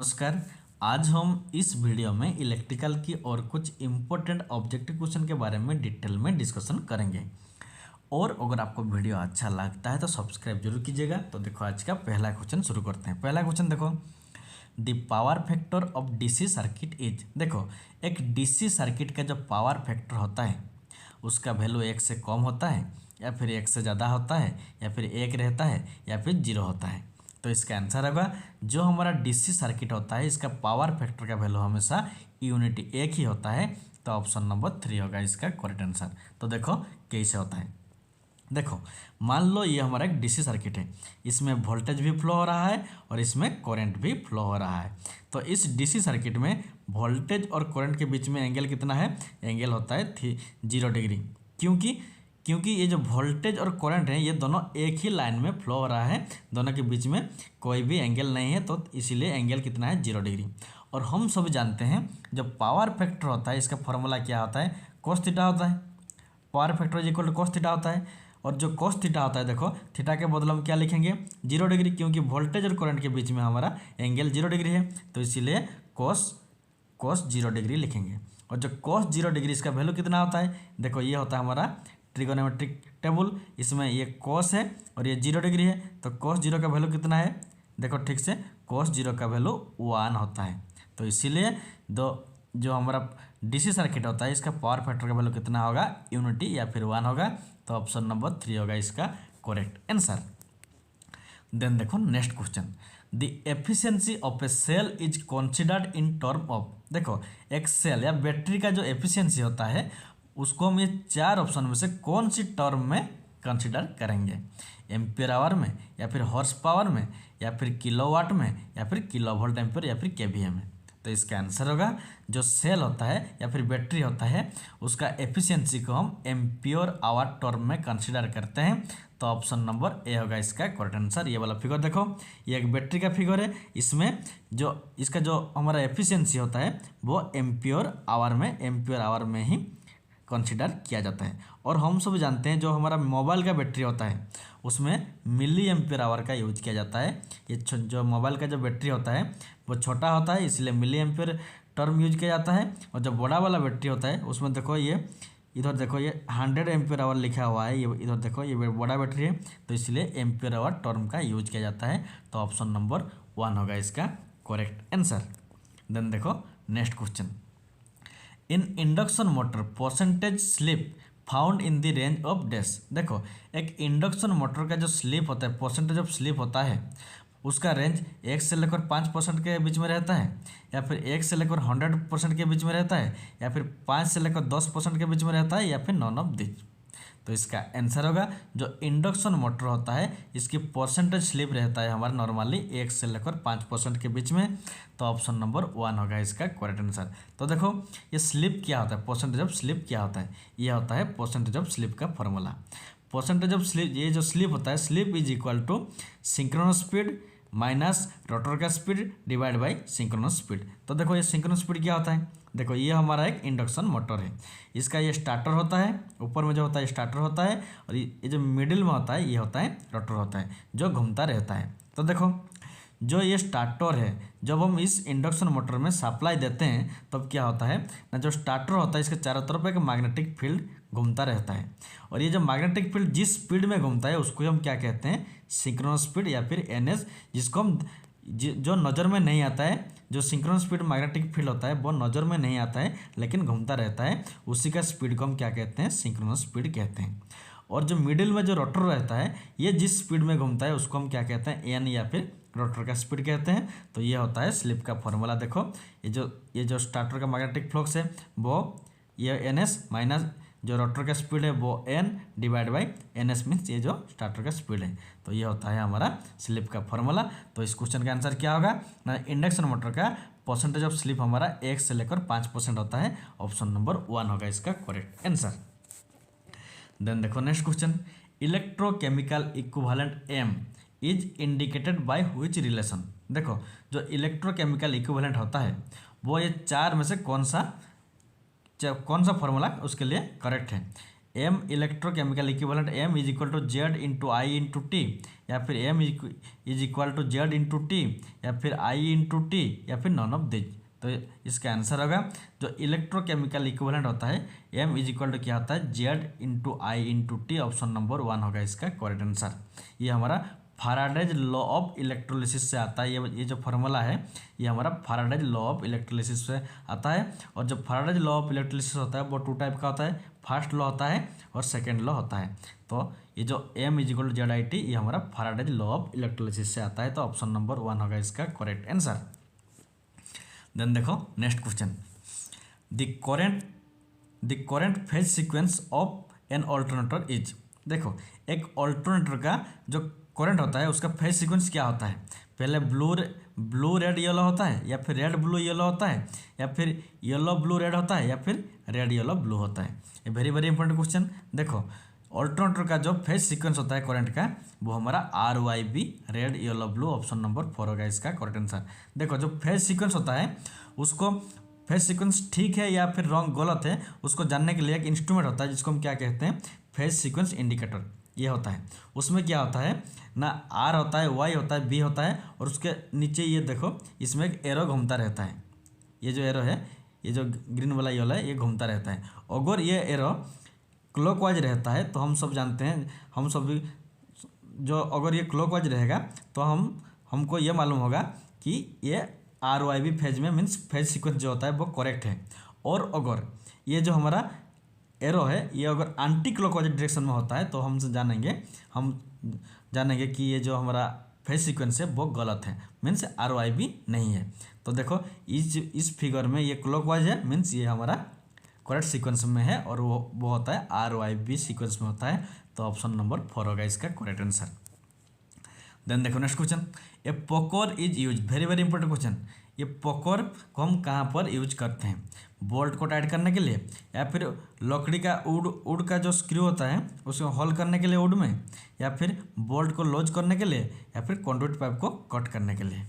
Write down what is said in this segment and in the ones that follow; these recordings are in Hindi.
नमस्कार। आज हम इस वीडियो में इलेक्ट्रिकल की और कुछ इम्पोर्टेंट ऑब्जेक्टिव क्वेश्चन के बारे में डिटेल में डिस्कशन करेंगे। और अगर आपको वीडियो अच्छा लगता है तो सब्सक्राइब जरूर कीजिएगा। तो देखो आज का पहला क्वेश्चन शुरू करते हैं। पहला क्वेश्चन देखो, the power factor of DC circuit is. देखो एक डीसी सर्किट का जो पावर फैक्टर होता है उसका वैल्यू 1 से कम होता है या फिर 1 से ज़्यादा होता है या फिर 1 रहता है या फिर 0 होता है। तो इसका आंसर होगा जो हमारा डीसी सर्किट होता है इसका पावर फैक्टर का वैल्यू हमेशा यूनिटी 1 ही होता है। तो ऑप्शन नंबर 3 होगा इसका करेक्ट आंसर। तो देखो कैसे होता है। देखो मान लो ये हमारा एक डीसी सर्किट है, इसमें वोल्टेज भी फ्लो हो रहा है और इसमें करंट भी फ्लो हो रहा है। तो इस डीसी सर्किट में वोल्टेज और करंट के बीच में एंगल कितना है? एंगल होता है 0 डिग्री। क्योंकि ये जो वोल्टेज और करंट है ये दोनों एक ही लाइन में फ्लो हो रहा है, दोनों के बीच में कोई भी एंगल नहीं है, तो इसीलिए एंगल कितना है? 0 डिग्री। और हम सब जानते हैं जो पावर फैक्टर होता है इसका फॉर्मूला क्या होता है? cos थीटा होता है। Power factor is equal to cos theta होता है। और जो cos थीटा होता है, देखो थीटा के बदले हम क्या लिखेंगे? 0 डिग्री, क्योंकि वोल्टेज और करंट के बीच में हमारा एंगल 0 डिग्री है, तो इसीलिए cos 0 डिग्री लिखेंगे। और जो cos 0 डिग्री इसका वैल्यू कितना होता है? देखो ये होता है हमारा ट्रिगोनोमेट्रिक टेबल, इसमें ये cos है और ये 0 डिग्री है, तो cos 0 का वैल्यू कितना है? देखो ठीक से, cos 0 का वैल्यू 1 होता है। तो इसीलिए जो हमारा डीसी सर्किट होता है इसका पावर फैक्टर का वैल्यू कितना होगा? यूनिटी या फिर 1 होगा। तो ऑप्शन नंबर 3 होगा इसका करेक्ट आंसर। देन देखो next question, the efficiency of a cell is considered in term of. देखो एक सेल या बैटरी का जो एफिशिएंसी होता है उसको हम ये 4 ऑप्शन में से कौन सी टर्म में कंसिडर करेंगे? एम्पियर आवर में, या फिर हॉर्स पावर में, या फिर किलोवाट में, या फिर किलो वोल्ट एम्पियर, या फिर केवीए में। तो इसका आंसर होगा जो सेल होता है या फिर बैटरी होता है उसका एफिशिएंसी को हम एम्पियर आवर टर्म में कंसिडर करते हैं। तो ऑप्शन नंबर ए होगा इसका करेक्ट आंसर। ये वाला फिगर देखो, ये एक बैटरी का फिगर है, इसमें जो इसका जो हमारा एफिशिएंसी होता है वो एम्पियर आवर में ही कंसिडर किया जाता है। और हम सब जानते हैं जो हमारा मोबाइल का बैटरी होता है उसमें मिली एम्पियर आवर का यूज किया जाता है। ये जो मोबाइल का जो बैटरी होता है वो छोटा होता है, इसलिए मिली एम्पियर टर्म यूज किया जाता है। और जो बड़ा वाला बैटरी होता है उसमें देखो ये इधर देखो ये 100 एम्पियर आवर लिखा हुआ है, ये इधर देखो ये बड़ा बैटरी है, तो इसलिए एम्पियर आवर टर्म का यूज किया जाता है। तो ऑप्शन नंबर 1 होगा इसका करेक्ट आंसर। देन देखो next question, in induction motor percentage slip found in the range of dash. देखो एक इंडक्शन मोटर का जो स्लिप होता है, परसेंटेज ऑफ स्लिप होता है, उसका रेंज 1 से लेकर 5% के बीच में रहता है, या फिर 1 से लेकर 100% के बीच में रहता है, या फिर 5 से लेकर 10% के बीच में रहता है, या फिर नॉन ऑफ दिस। तो इसका आंसर होगा जो इंडक्शन मोटर होता है इसकी परसेंटेज स्लिप रहता है हमारा नॉर्मली 1 से लेकर 5% के बीच में। तो ऑप्शन नंबर 1 होगा इसका करेक्ट आंसर। तो देखो ये स्लिप क्या होता है, परसेंटेज ऑफ स्लिप क्या होता है? ये होता है परसेंटेज ऑफ स्लिप का फॉर्मूला। परसेंटेज ऑफ स्लिप, ये जो स्लिप होता है, slip is equal to synchronous speed minus rotor का speed divide by synchronous speed. तो देखो ये सिंक्रोनस स्पीड क्या होता है? देखो ये हमारा एक इंडक्शन मोटर है, इसका ये स्टार्टर होता है, ऊपर में जो होता है स्टार्टर होता है, और ये जो मिडिल में होता है ये होता है रोटर होता है जो घूमता रहता है। तो देखो जो ये स्टार्टर है, जब हम इस इंडक्शन मोटर में सप्लाई देते हैं तब क्या होता है ना, जो स्टार्टर होता है इसके चारों तरफ एक मैग्नेटिक फील्ड घूमता रहता है, और ये जो मैग्नेटिक फील्ड जिस स्पीड में घूमता है उसको हम क्या कहते हैं? सिंक्रोनस स्पीड या फिर एनएस, जिसको हम जो नज़र में नहीं आता है, जो सिंक्रोनस स्पीड मैग्नेटिक फील्ड होता है वो नज़र में नहीं आता है लेकिन घूमता रहता है, उसी का स्पीड को हम क्या कहते हैं? सिंक्रोनस स्पीड कहते हैं। और जो मिडिल में जो रोटर रहता है ये जिस स्पीड में घूमता है उसको हम क्या कहते हैं? एन या फिर रोटर का स्पीड कहते हैं। तो ये होता है स्लिप का फॉर्मूला। देखो ये जो स्टार्टर का मैग्नेटिक फ्लक्स है वो ये एन एस माइनस जो रोटर का स्पीड है वो N divide by N S means ये जो स्टार्टर का स्पीड है। तो ये होता है हमारा स्लिप का फॉर्मूला। तो इस क्वेश्चन का आंसर क्या होगा ना, इंडक्शन मोटर का परसेंटेज ऑफ स्लिप हमारा 1 से लेकर 5% होता है। ऑप्शन नंबर 1 होगा इसका करेक्ट आंसर। देन देखो next question, electrochemical equivalent M is indicated by which relation. देखो जो इलेक्ट्रोकेमिकल इक्विवेलेंट होता है वो ये 4 में से कौन सा फॉर्मूला उसके लिए करेक्ट है? M electrochemical equivalent M is equal to Z into I into T, या फिर M is equal to Z into T, या फिर आई इंटू टी, या फिर नॉन ऑफ दिस। तो इसका आंसर होगा जो इलेक्ट्रोकेमिकल इक्विवेलेंट होता है एम इज इक्वल टू क्या होता है Z into I into T. Option number 1 होगा इसका करेक्ट आंसर। ये हमारा फैराडेज लॉ ऑफ इलेक्ट्रोलिसिस से आता है। ये जो फार्मूला है ये हमारा फैराडेज लॉ ऑफ इलेक्ट्रोलिसिस से आता है। और जो फैराडेज लॉ ऑफ इलेक्ट्रोलिसिस होता है वो 2 टाइप का होता है, फर्स्ट लॉ होता है और सेकेंड लॉ होता है। तो ये जो M is equal to Z I T ये हमारा फैराडेज लॉ ऑफ इलेक्ट्रोलिसिस से आता है। तो ऑप्शन नंबर 1 होगा इसका करेक्ट आंसर। देन देखो next question, the current phase sequence of an alternator is. देखो एक ऑल्टरनेटर का जो करंट होता है उसका फेज सीक्वेंस क्या होता है, पहले ब्लू रेड येलो होता है, या फिर रेड ब्लू येलो होता है, या फिर येलो ब्लू रेड होता है, या फिर रेड येलो ब्लू होता है। ये वेरी वेरी इंपॉर्टेंट क्वेश्चन। देखो ऑल्टरनेटर का जो फेज सीक्वेंस होता है करंट का वो हमारा RYB red yellow blue. Option number 4 होगा इसका करेक्ट आंसर। देखो जो फेज सीक्वेंस होता है उसको फेज सीक्वेंस ठीक है या फिर रॉन्ग गलत है उसको जानने के लिए एक इंस्ट्रूमेंट होता है जिसको हम क्या कहते हैं फेज सीक्वेंस इंडिकेटर। ये होता है उसमें क्या होता है ना R होता है, Y होता है, B होता है और उसके नीचे ये देखो इसमें एक एरो घूमता रहता है। ये जो एरो है ये जो ग्रीन वाला येलो है ये घूमता रहता है। अगर ये एरो क्लॉकवाइज रहता है तो हम सब जानते हैं, हम सब भी जो अगर ये क्लॉकवाइज रहेगा तो हमको ये मालूम होगा कि ये RYB फेज में मीन्स फेज सीक्वेंस जो होता है वो करेक्ट है। और अगर ये जो हमारा एरो है ये अगर एंटी क्लॉकवाइज डायरेक्शन में होता है तो हम जानेंगे कि ये जो हमारा फेज सीक्वेंस है वो गलत है, मीन्स RYB नहीं है। तो देखो इस फिगर में ये क्लॉकवाइज है मीन्स ये हमारा करेक्ट सीक्वेंस में है और वो होता है RYB सीक्वेंस में होता है। तो ऑप्शन नंबर 4 होगा इसका करेक्ट आंसर। देन देखो next question, A poker is use, very very important question. ये पॉकर को हम कहाँ पर यूज करते हैं, बोल्ट को टाइट करने के लिए, या फिर लकड़ी का वुड का जो स्क्रू होता है उसको होल करने के लिए वुड में, या फिर बोल्ट को लॉज करने के लिए, या फिर कंडक्ट पाइप को कट करने के लिए।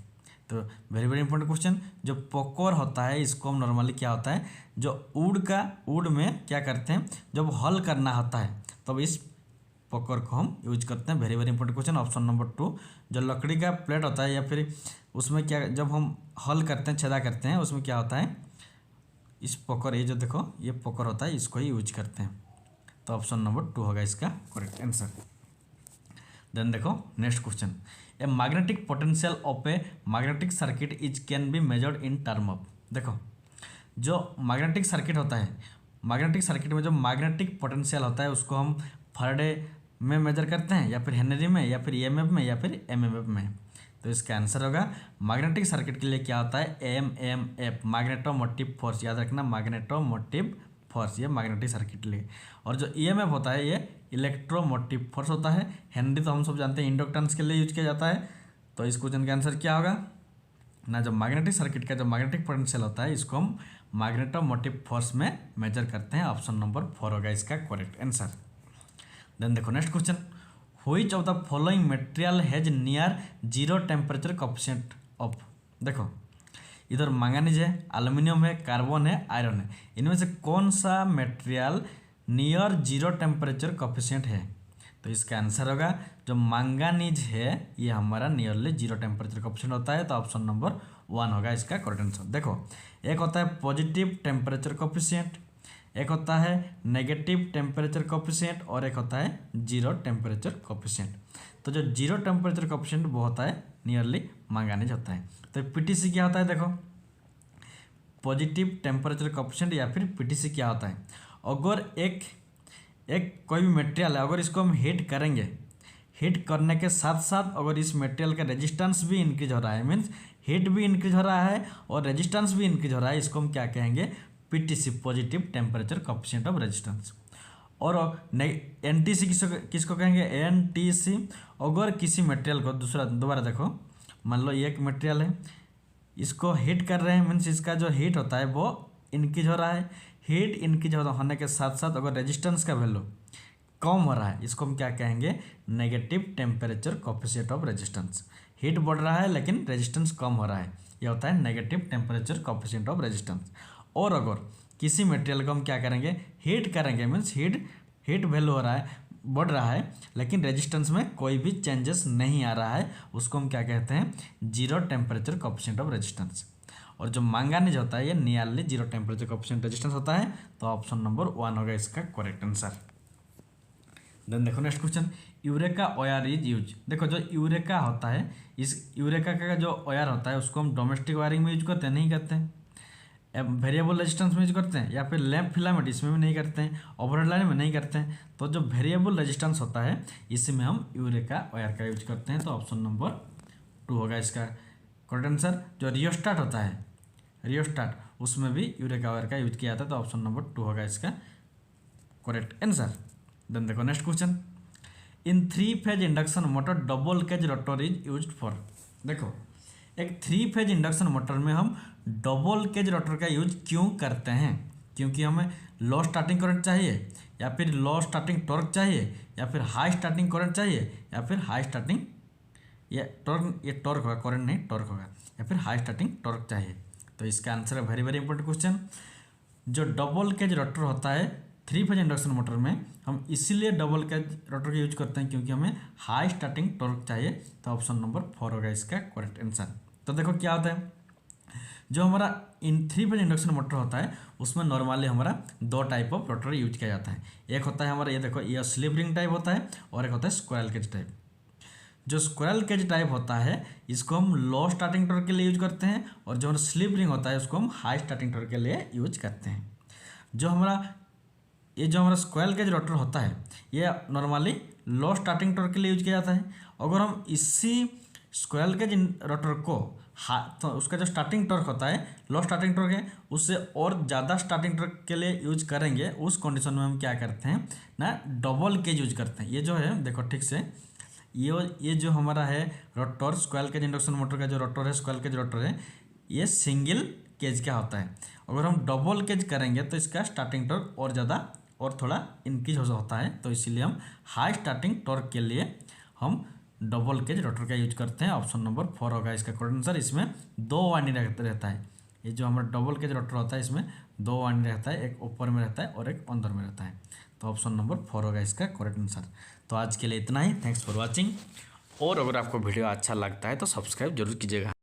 तो वेरी वेरी इंपॉर्टेंट क्वेश्चन। जो पॉकर होता है इसको हम नॉर्मली क्या होता है जो वुड में क्या करते हैं जब हॉल करना होता है तब इस पॉकर को हम यूज करते हैं। Very very important question option number 2। जो लकड़ी का प्लेट होता है या फिर उसमें क्या जब हम हॉल करते हैं छेदा करते हैं उसमें क्या होता है इस पॉकर, ये जो देखो ये पॉकर होता है इसको ही यूज करते हैं। तो ऑप्शन नंबर 2 होगा इसका करेक्ट आंसर। देन देखो next question, a magnetic potential of a magnetic circuit is can be measured in term of. देखो जो मैग्नेटिक सर्किट होता है मैग्नेटिक सर्किट में जो मैग्नेटिक पोटेंशियल होता है उसको हम फैराडे में मेजर करते हैं या फिर हेनरी में या फिर EMF में या फिर MMF में। तो इसका आंसर होगा मैग्नेटिक सर्किट के लिए क्या होता है MMF मैग्नेटोमोटिव फोर्स। याद रखना मैग्नेटोमोटिव फोर्स ये मैग्नेटिक सर्किट के लिए। और जो EMF होता है ये इलेक्ट्रोमोटिव फोर्स होता है। हेनरी तो हम सब जानते हैं इंडक्टेंस के लिए यूज किया जाता है। तो इस क्वेश्चन का आंसर क्या होगा ना जो मैग्नेटिक सर्किट का जो मैग्नेटिक पोटेंशियल होता है इसको हम मैग्नेटोमोटिव फोर्स में मेजर करते हैं। ऑप्शन नंबर 4 होगा इसका करेक्ट आंसर। देन देखो next question, which of the following material has near zero temperature coefficient of. देखो इधर मैंगनीज है, एल्युमिनियम है, कार्बन है, आयरन है, इनमें से कौन सा material near zero temperature coefficient है। तो इसका आंसर होगा जो मैंगनीज है ये हमारा नियरली जीरो टेम्परेचर कोएफिशिएंट होता है। तो ऑप्शन नंबर 1 होगा इसका करेक्ट आंसर। देखो एक होता है पॉजिटिव टेम्परेचर कोएफिशिएंट, एक होता है नेगेटिव टेम्परेचर कोएफिशिएंट और एक होता है जीरो टेम्परेचर कोएफिशिएंट। तो जो जीरो टेम्परेचर कोएफिशिएंट वो होता है नियरली मैंगनीज होता है। तो PTC क्या होता है, देखो पॉजिटिव टेम्परेचर कोएफिशिएंट या फिर PTC क्या होता है, अगर एक कोई भी मटेरियल है अगर इसको हम हीट करेंगे, हीट करने के साथ साथ अगर इस मटेरियल का रेजिस्टेंस भी इंक्रीज हो रहा है मीन्स हीट भी इंक्रीज हो रहा है और रेजिस्टेंस भी इंक्रीज हो रहा है, इसको हम क्या कहेंगे PTC positive temperature coefficient of resistance. और NTC किसको कहेंगे NTC अगर किसी मटेरियल को दोबारा देखो मान लो ये एक मटेरियल है इसको हीट कर रहे हैं मीन्स इसका जो हीट होता है वो इंक्रीज हो रहा है, हीट इंक्रीज होने के साथ साथ अगर रेजिस्टेंस का वैल्यू कम हो रहा है इसको हम क्या कहेंगे negative temperature coefficient of resistance. Heat बढ़ रहा है लेकिन रेजिस्टेंस कम हो रहा है ये होता है negative temperature coefficient of resistance. और अगर किसी मटेरियल को हम क्या करेंगे हीट करेंगे मीन्स हीट वैल्यू हो रहा है, बढ़ रहा है, लेकिन रेजिस्टेंस में कोई भी चेंजेस नहीं आ रहा है, उसको हम क्या कहते हैं, zero temperature coefficient of resistance. और जो मैंगनीज होता है ये nearly zero temperature coefficient resistance होता है, तो ऑप्शन नंबर 1 होगा इसका करेक्ट आंसर। देन देखो next question, Eureka wire is use. देखो जो यूरेका होता है, इस यूरेका का जो ओयर होता है उसको हम डोमेस्टिक वायरिंग में यूज करते हैं, नहीं करते हैं, वेरिएबल रेजिस्टेंस में यूज करते हैं, या फिर लैंप फिलामेंट इसमें भी नहीं करते हैं, ओवरहेड लाइन में नहीं करते हैं। तो जो वेरिएबल रेजिस्टेंस होता है इसमें हम यूरेका वायर का यूज करते हैं, तो ऑप्शन नंबर 2 होगा इसका करेक्ट आंसर। जो रियोस्टाट होता है, रियोस्टाट, उसमें भी यूरेका वायर का यूज किया जाता है, तो ऑप्शन नंबर 2 होगा इसका करेक्ट आंसर। देन देखो next question, in 3 phase induction motor double cage rotor is used for. देखो एक 3 फेज इंडक्शन मोटर में हम डबल केज रोटर का यूज क्यों करते हैं, क्योंकि हमें लो स्टार्टिंग करंट चाहिए, या फिर लो स्टार्टिंग टॉर्क चाहिए, या फिर हाई स्टार्टिंग करंट चाहिए, या फिर हाई स्टार्टिंग ये टॉर्क होगा, करंट नहीं टॉर्क होगा, या फिर हाई स्टार्टिंग टॉर्क चाहिए। तो इसका आंसर है वेरी वेरी इंपॉर्टेंट क्वेश्चन। जो डबल केज रोटर होता है 3 फेज इंडक्शन मोटर में, हम इसीलिए डबल केज रोटर का यूज करते हैं क्योंकि हमें हाई स्टार्टिंग टॉर्क चाहिए, तो ऑप्शन नंबर 4 होगा इसका करेक्ट आंसर। तो देखो क्या होता है, जो हमारा इन 3 फेज इंडक्शन मोटर होता है उसमें नॉर्मली हमारा 2 टाइप ऑफ रोटर यूज किया जाता है। एक होता है हमारा ये देखो ये स्लिप रिंग टाइप होता है, और एक होता है स्क्वायरल केज टाइप। जो स्क्वायरल केज टाइप होता है इसको हम लो स्टार्टिंग टॉर्क के लिए यूज करते हैं, और जो हमारा स्लिप रिंग होता है उसको हम हाई स्टार्टिंग टॉर्क के लिए यूज करते हैं। जो हमारा स्क्वायरल केज रोटर होता है ये नॉर्मली लो स्टार्टिंग टॉर्क के लिए यूज किया जाता है। अगर हम इसी स्क्वायरल केज रोटर को तो उसका जो स्टार्टिंग टॉर्क होता है लो स्टार्टिंग टॉर्क है, उससे और ज़्यादा स्टार्टिंग टॉर्क के लिए यूज करेंगे, उस कंडीशन में हम क्या करते हैं ना, डबल केज यूज करते हैं। ये जो है देखो ठीक से, ये जो हमारा है rotor, squirrel cage induction motor का जो रोटर है, स्क्वायरल केज रोटर है, ये सिंगल केज का होता है। अगर हम डबल केज करेंगे तो इसका स्टार्टिंग टॉर्क और ज़्यादा और थोड़ा इंक्रीज होता है, तो इसीलिए हम हाई स्टार्टिंग टॉर्क के लिए हम डबल केज रोटर का यूज करते हैं। ऑप्शन नंबर 4 होगा इसका करेक्ट आंसर। इसमें 2 वाइंडिंग रहता है, ये जो हमारा डबल केज रोटर होता है इसमें 2 वाइंडिंग रहता है, एक ऊपर में रहता है और एक अंदर में रहता है, तो ऑप्शन नंबर 4 होगा इसका करेक्ट आंसर। तो आज के लिए इतना ही, थैंक्स फॉर वॉचिंग। और अगर आपको वीडियो अच्छा लगता है तो सब्सक्राइब जरूर कीजिएगा।